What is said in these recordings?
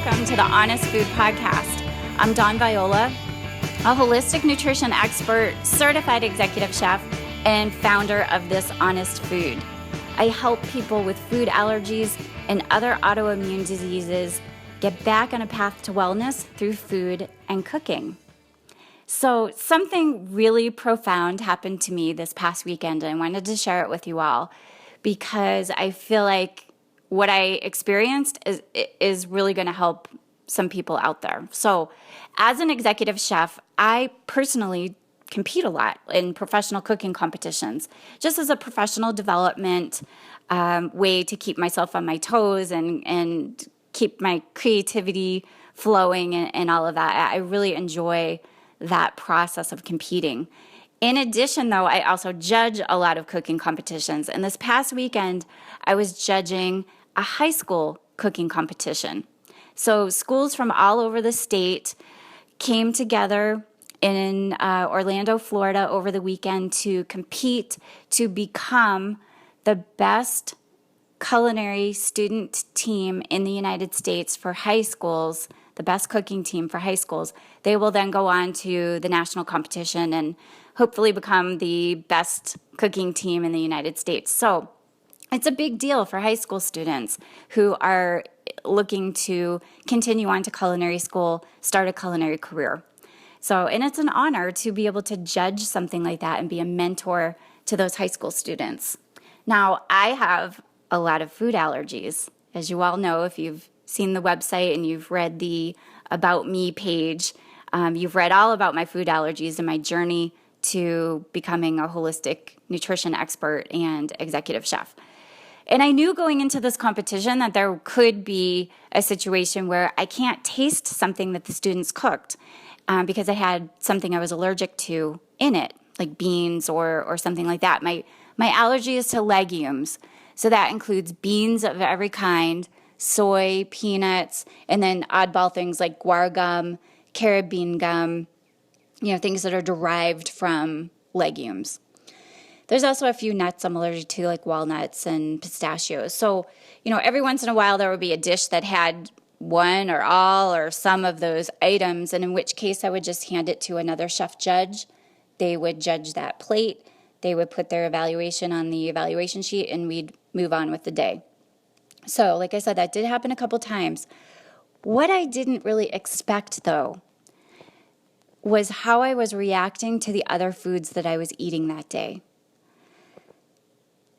welcome to the Honest Food Podcast. I'm Dawn Viola, a holistic nutrition expert, certified executive chef, and founder of This Honest Food. I help people with food allergies and other autoimmune diseases get back on a path to wellness through food and cooking. So something really profound happened to me this past weekend, and I wanted to share it with you all because I feel like what I experienced is really going to help some people out there. So as an executive chef, I personally compete a lot in professional cooking competitions, just as a professional development way to keep myself on my toes and keep my creativity flowing and all of that. I really enjoy that process of competing. In addition, though, I also judge a lot of cooking competitions. And this past weekend, I was judging a high school cooking competition. So schools from all over the state came together in Orlando, Florida over the weekend to compete to become the best culinary student team in the United States for high schools, the best cooking team for high schools. They will then go on to the national competition and hopefully become the best cooking team in the United States. So it's a big deal for high school students who are looking to continue on to culinary school, start a culinary career. So, and it's an honor to be able to judge something like that and be a mentor to those high school students. Now, I have a lot of food allergies. As you all know, if you've seen the website and you've read the About Me page, you've read all about my food allergies and my journey to becoming a holistic nutrition expert and executive chef. And I knew going into this competition that there could be a situation where I can't taste something that the students cooked because I had something I was allergic to in it, like beans or something like that. My allergy is to legumes, so that includes beans of every kind, soy, peanuts, and then oddball things like guar gum, carrot bean gum, things that are derived from legumes. There's also a few nuts I'm allergic to, like walnuts and pistachios. So, every once in a while there would be a dish that had one or all or some of those items, and in which case I would just hand it to another chef judge. They would judge that plate. They would put their evaluation on the evaluation sheet, and we'd move on with the day. So, like I said, that did happen a couple times. What I didn't really expect, though, was how I was reacting to the other foods that I was eating that day.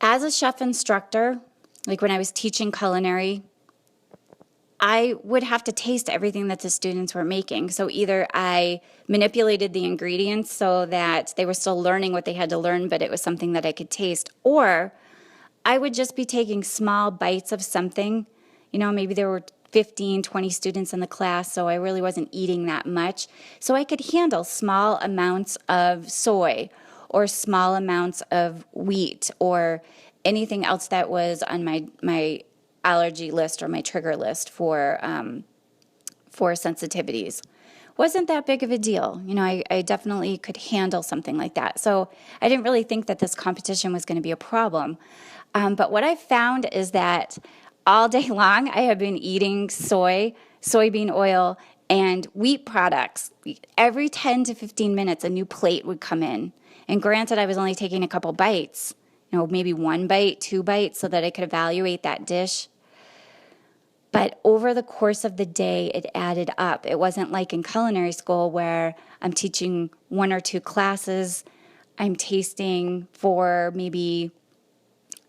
As a chef instructor, like when I was teaching culinary, I would have to taste everything that the students were making. So either I manipulated the ingredients so that they were still learning what they had to learn, but it was something that I could taste, or I would just be taking small bites of something. Maybe there were 15, 20 students in the class, so I really wasn't eating that much. So I could handle small amounts of soy or small amounts of wheat or anything else that was on my allergy list or my trigger list for sensitivities. Wasn't that big of a deal. I definitely could handle something like that. So I didn't really think that this competition was going to be a problem. But what I found is that all day long I have been eating soybean oil, and wheat products. Every 10 to 15 minutes, a new plate would come in. And granted, I was only taking a couple bites, maybe 1 bite, 2 bites, so that I could evaluate that dish. But over the course of the day, it added up. It wasn't like in culinary school where I'm teaching 1 or 2 classes. I'm tasting for maybe,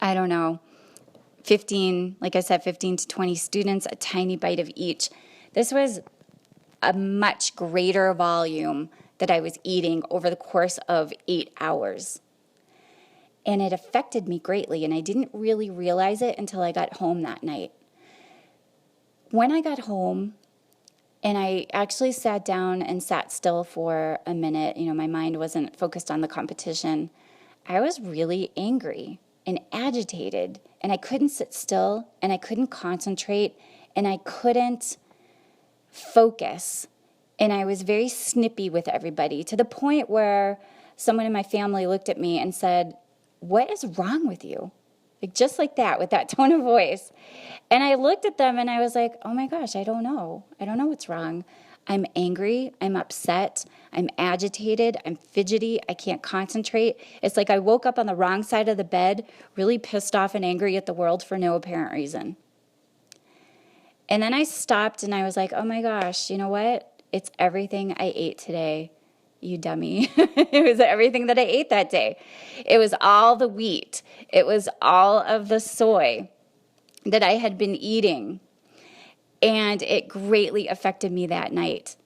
15 to 20 students, a tiny bite of each. This was a much greater volume that I was eating over the course of 8 hours. And it affected me greatly, and I didn't really realize it until I got home that night. When I got home, and I actually sat down and sat still for a minute, my mind wasn't focused on the competition, I was really angry and agitated, and I couldn't sit still, and I couldn't concentrate, and I couldn't focus. And I was very snippy with everybody, to the point where someone in my family looked at me and said, "What is wrong with you? just like that, with that tone of voice. And I looked at them and I was like, oh my gosh, I don't know. I don't know what's wrong. I'm angry. I'm upset. I'm agitated. I'm fidgety. I can't concentrate. It's like I woke up on the wrong side of the bed, really pissed off and angry at the world for no apparent reason. And then I stopped and I was like, oh my gosh, you know what? It's everything I ate today, you dummy. It was everything that I ate that day. It was all the wheat. It was all of the soy that I had been eating. And it greatly affected me that night.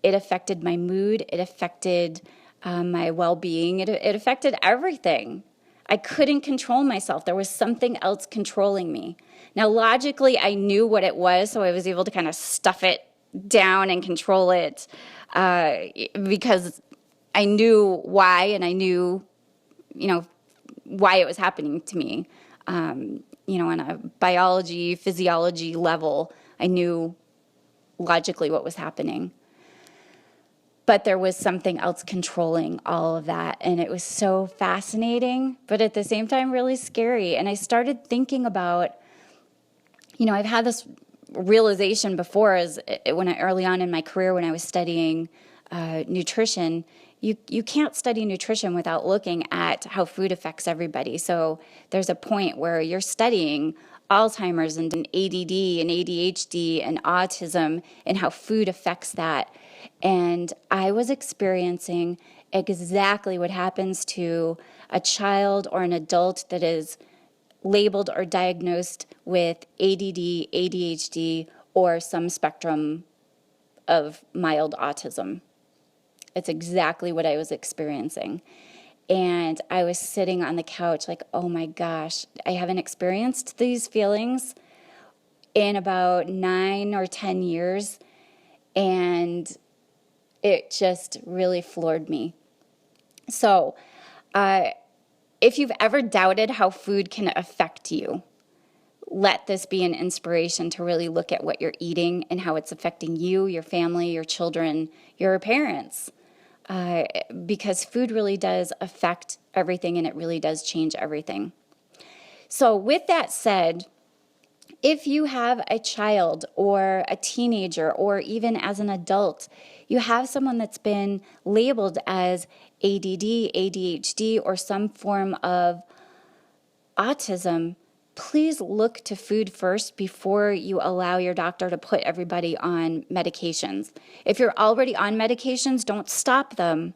It affected my mood. It affected my well-being. It affected everything. I couldn't control myself. There was something else controlling me. Now, logically, I knew what it was, so I was able to kind of stuff it down and control it because I knew why, and I knew, why it was happening to me. On a biology, physiology level, I knew logically what was happening. But there was something else controlling all of that. And it was so fascinating, but at the same time, really scary. And I started thinking about, I've had this realization before early on in my career when I was studying nutrition. You can't study nutrition without looking at how food affects everybody. So there's a point where you're studying Alzheimer's and ADD and ADHD and autism and how food affects that. And I was experiencing exactly what happens to a child or an adult that is labeled or diagnosed with ADD, ADHD, or some spectrum of mild autism. It's exactly what I was experiencing. And I was sitting on the couch like, oh my gosh, I haven't experienced these feelings in about 9 or 10 years. And it just really floored me. So if you've ever doubted how food can affect you, let this be an inspiration to really look at what you're eating and how it's affecting you, your family, your children, your parents. Because food really does affect everything and it really does change everything. So with that said, if you have a child or a teenager or even as an adult, you have someone that's been labeled as ADD, ADHD, or some form of autism, please look to food first before you allow your doctor to put everybody on medications. If you're already on medications, don't stop them,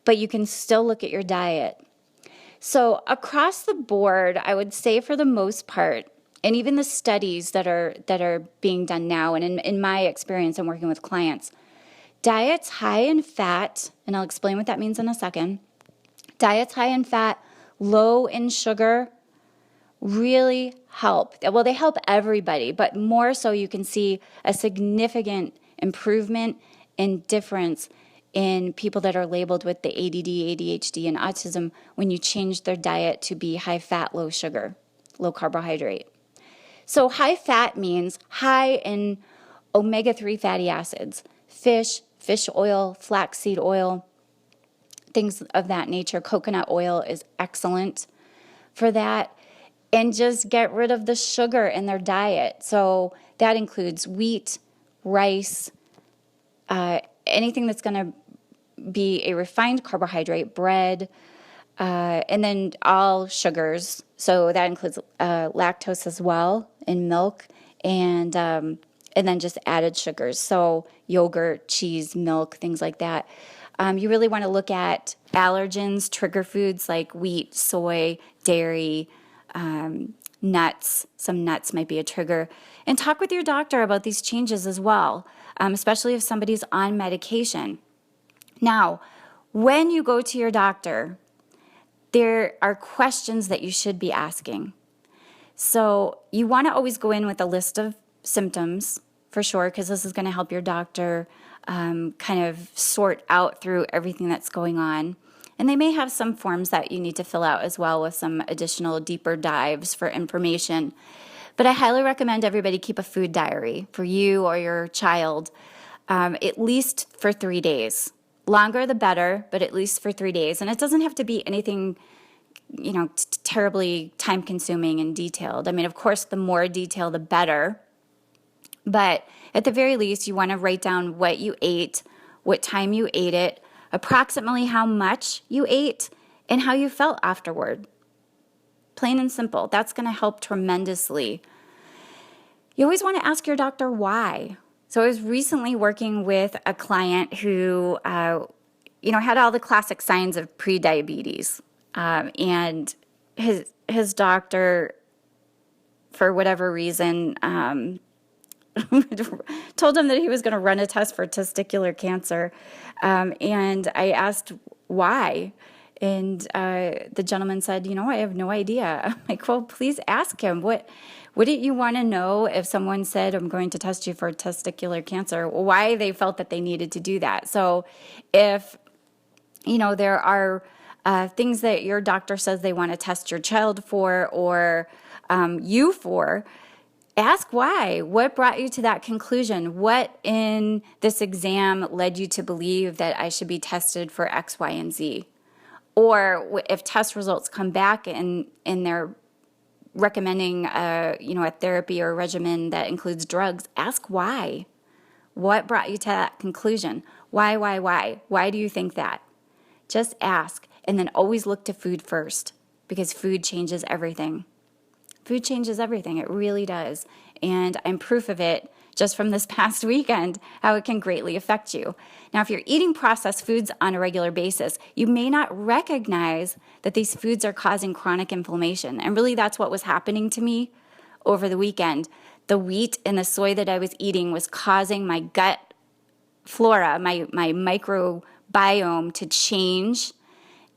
but you can still look at your diet. So across the board, I would say for the most part, and even the studies that are being done now, and in my experience in working with clients, diets high in fat, and I'll explain what that means in a second, diets high in fat, low in sugar, really help. Well, they help everybody, but more so you can see a significant improvement and difference in people that are labeled with the ADD, ADHD, and autism when you change their diet to be high fat, low sugar, low carbohydrate. So high fat means high in omega-3 fatty acids, fish oil, flaxseed oil, things of that nature. Coconut oil is excellent for that. And just get rid of the sugar in their diet. So that includes wheat, rice, anything that's going to be a refined carbohydrate, bread, and then all sugars. So that includes lactose as well in milk, and then just added sugars. So yogurt, cheese, milk, things like that. You really want to look at allergens, trigger foods like wheat, soy, dairy, nuts. Some nuts might be a trigger. And talk with your doctor about these changes as well, especially if somebody's on medication. Now, when you go to your doctor, there are questions that you should be asking. So you want to always go in with a list of symptoms, for sure, because this is going to help your doctor kind of sort out through everything that's going on. And they may have some forms that you need to fill out as well with some additional deeper dives for information. But I highly recommend everybody keep a food diary for you or your child, at least for 3 days. Longer the better, but at least for 3 days. And it doesn't have to be anything terribly time consuming and detailed. I mean, of course, the more detail, the better. But at the very least, you want to write down what you ate, what time you ate it, approximately how much you ate, and how you felt afterward. Plain and simple. That's going to help tremendously. You always want to ask your doctor why. So I was recently working with a client who, had all the classic signs of prediabetes. And his doctor, for whatever reason, told him that he was going to run a test for testicular cancer. And I asked why. And the gentleman said, I have no idea. I'm like, well, please ask him. Wouldn't you want to know if someone said, I'm going to test you for testicular cancer, why they felt that they needed to do that? So if, there are things that your doctor says they want to test your child for or you for, ask why. What brought you to that conclusion? What in this exam led you to believe that I should be tested for X, Y, and Z? Or if test results come back and they're recommending a therapy or a regimen that includes drugs, ask why. What brought you to that conclusion? Why? Why do you think that? Just ask, and then always look to food first, because food changes everything. Food changes everything. It really does. And I'm proof of it just from this past weekend, how it can greatly affect you. Now, if you're eating processed foods on a regular basis, you may not recognize that these foods are causing chronic inflammation. And really, that's what was happening to me over the weekend. The wheat and the soy that I was eating was causing my gut flora, my microbiome to change,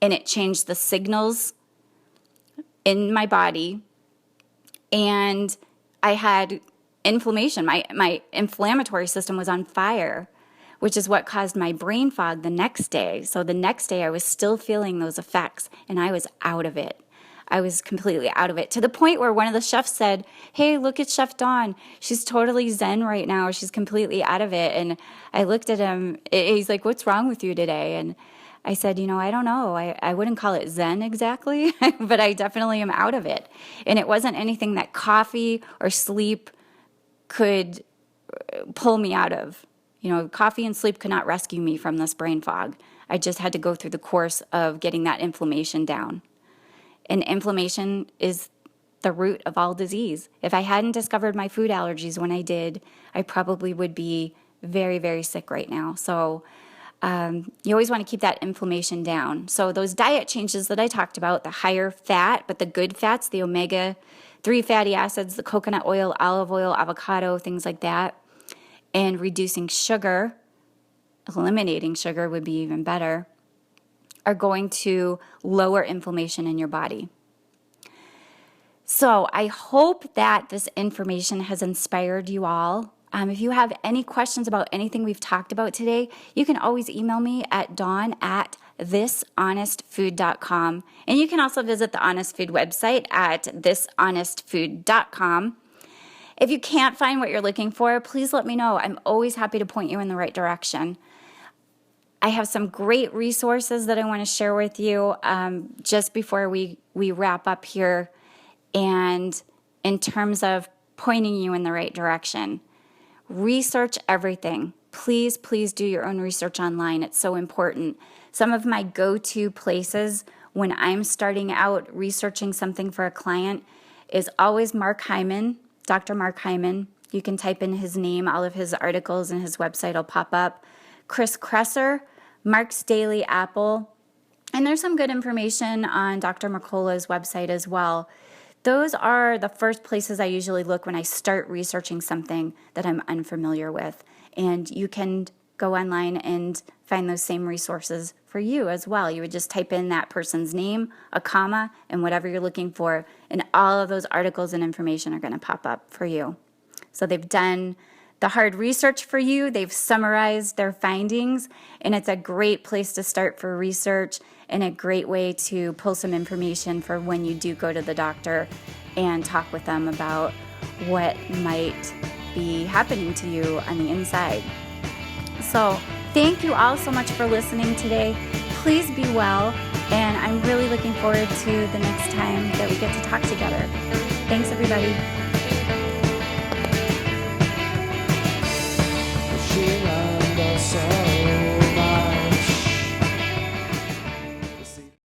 and it changed the signals in my body. And I had inflammation. My inflammatory system was on fire, which is what caused my brain fog the next day. So the next day I was still feeling those effects, and I was out of it. I was completely out of it, to the point where one of the chefs said, hey, look at Chef Dawn. She's totally zen right now. She's completely out of it. And I looked at him. He's like, what's wrong with you today? And I said, I don't know. I wouldn't call it zen exactly, but I definitely am out of it. And it wasn't anything that coffee or sleep could pull me out of. Coffee and sleep could not rescue me from this brain fog. I just had to go through the course of getting that inflammation down. And inflammation is the root of all disease. If I hadn't discovered my food allergies when I did, I probably would be very, very sick right now. So you always want to keep that inflammation down. So those diet changes that I talked about, the higher fat, but the good fats, the omega-3 fatty acids, the coconut oil, olive oil, avocado, things like that, and reducing sugar, eliminating sugar would be even better, are going to lower inflammation in your body. So I hope that this information has inspired you all. If you have any questions about anything we've talked about today, you can always email me at dawn@thishonestfood.com. And you can also visit the Honest Food website at thishonestfood.com. If you can't find what you're looking for, please let me know. I'm always happy to point you in the right direction. I have some great resources that I want to share with you just before we wrap up here, and in terms of pointing you in the right direction. Research everything. Please do your own research online. It's so important. Some of my go-to places when I'm starting out researching something for a client is always Mark Hyman, Dr. Mark Hyman. You can type in his name, all of his articles and his website will pop up. Chris Kresser, Mark's Daily Apple, and there's some good information on Dr. Mercola's website as well. Those are the first places I usually look when I start researching something that I'm unfamiliar with. And you can go online and find those same resources for you as well. You would just type in that person's name, a comma, and whatever you're looking for, and all of those articles and information are going to pop up for you. So they've done the hard research for you. They've summarized their findings, and it's a great place to start for research and a great way to pull some information for when you do go to the doctor and talk with them about what might be happening to you on the inside. So thank you all so much for listening today. Please be well. And I'm really looking forward to the next time that we get to talk together. Thanks, everybody.